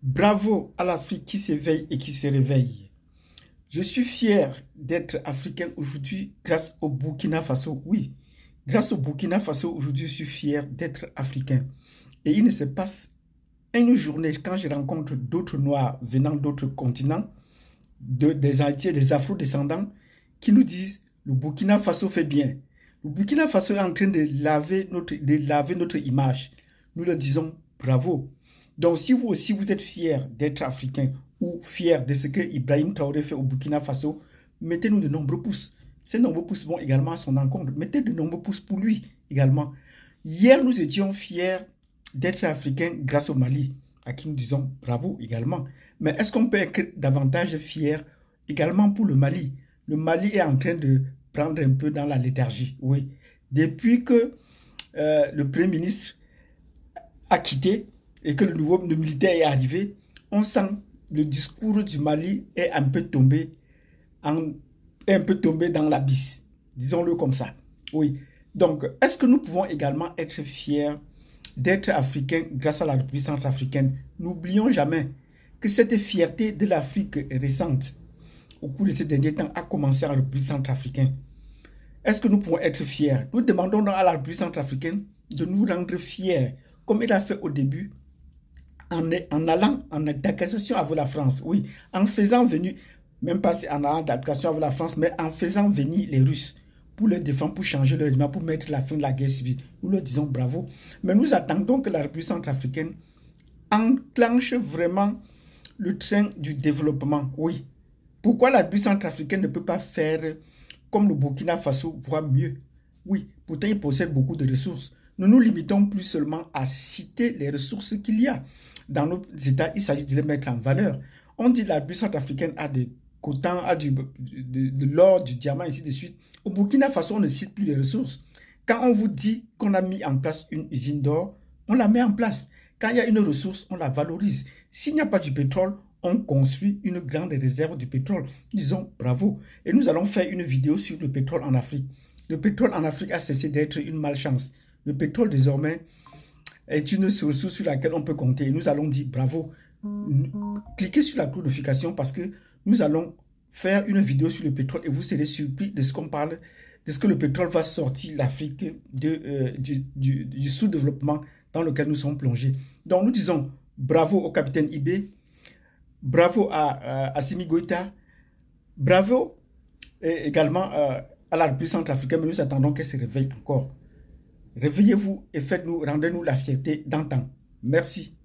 Bravo à l'Afrique qui s'éveille et qui se réveille. Je suis fier d'être africain aujourd'hui grâce au Burkina Faso. Oui, grâce au Burkina Faso, aujourd'hui, je suis fier d'être africain. Et il ne se passe une journée quand je rencontre d'autres Noirs venant d'autres continents, des Haïtiens, des Afro-descendants, qui nous disent le Burkina Faso fait bien. Le Burkina Faso est en train de laver notre image. Nous leur disons bravo. Donc, si vous aussi vous êtes fier d'être africain ou fier de ce que Ibrahim Traoré fait au Burkina Faso, mettez-nous de nombreux pouces. Ces nombreux pouces vont également à son encontre. Mettez de nombreux pouces pour lui également. Hier, nous étions fiers d'être africains grâce au Mali, à qui nous disons bravo également. Mais est-ce qu'on peut être davantage fier également pour le Mali? Le Mali est en train de prendre un peu dans la léthargie, oui. Depuis que le Premier ministre a quitté et que le militaire est arrivé, on sent le discours du Mali est un peu tombé dans l'abysse. Disons-le comme ça. Oui. Donc, est-ce que nous pouvons également être fiers d'être africains grâce à la République centrafricaine? N'oublions jamais que cette fierté de l'Afrique récente, au cours de ces derniers temps, a commencé en République centrafricaine. Est-ce que nous pouvons être fiers? Nous demandons donc à la République centrafricaine de nous rendre fiers, comme il a fait au début, en allant en négociation avec la France. Oui, en faisant venir, même pas en allant en négociation avec la France, mais en faisant venir les Russes pour les défendre, pour changer leur régime, pour mettre la fin de la guerre civile. Nous leur disons bravo. Mais nous attendons que la République centrafricaine enclenche vraiment le train du développement. Oui. Pourquoi la République centrafricaine ne peut pas faire comme le Burkina Faso, voire mieux? Oui, pourtant il possède beaucoup de ressources. Nous nous limitons plus seulement à citer les ressources qu'il y a. Dans nos États, il s'agit de les mettre en valeur. On dit que la République centrafricaine a des coltan, a de l'or, du diamant, ainsi de suite. Au Burkina Faso, on ne cite plus les ressources. Quand on vous dit qu'on a mis en place une usine d'or, on la met en place. Quand il y a une ressource, on la valorise. S'il n'y a pas du pétrole, on construit une grande réserve de pétrole. Disons bravo. Et nous allons faire une vidéo sur le pétrole en Afrique. Le pétrole en Afrique a cessé d'être une malchance. Le pétrole, désormais, est une ressource sur laquelle on peut compter. Et nous allons dire bravo. Cliquez sur la cloche de notification parce que nous allons faire une vidéo sur le pétrole et vous serez surpris de ce qu'on parle, de ce que le pétrole va sortir l'Afrique du sous-développement dans lequel nous sommes plongés. Donc nous disons bravo au capitaine Ibé, bravo à Assimi Goïta, bravo et également à la République centrafricaine, mais nous attendons qu'elle se réveille encore. Réveillez-vous et rendez-nous la fierté d'antan. Merci.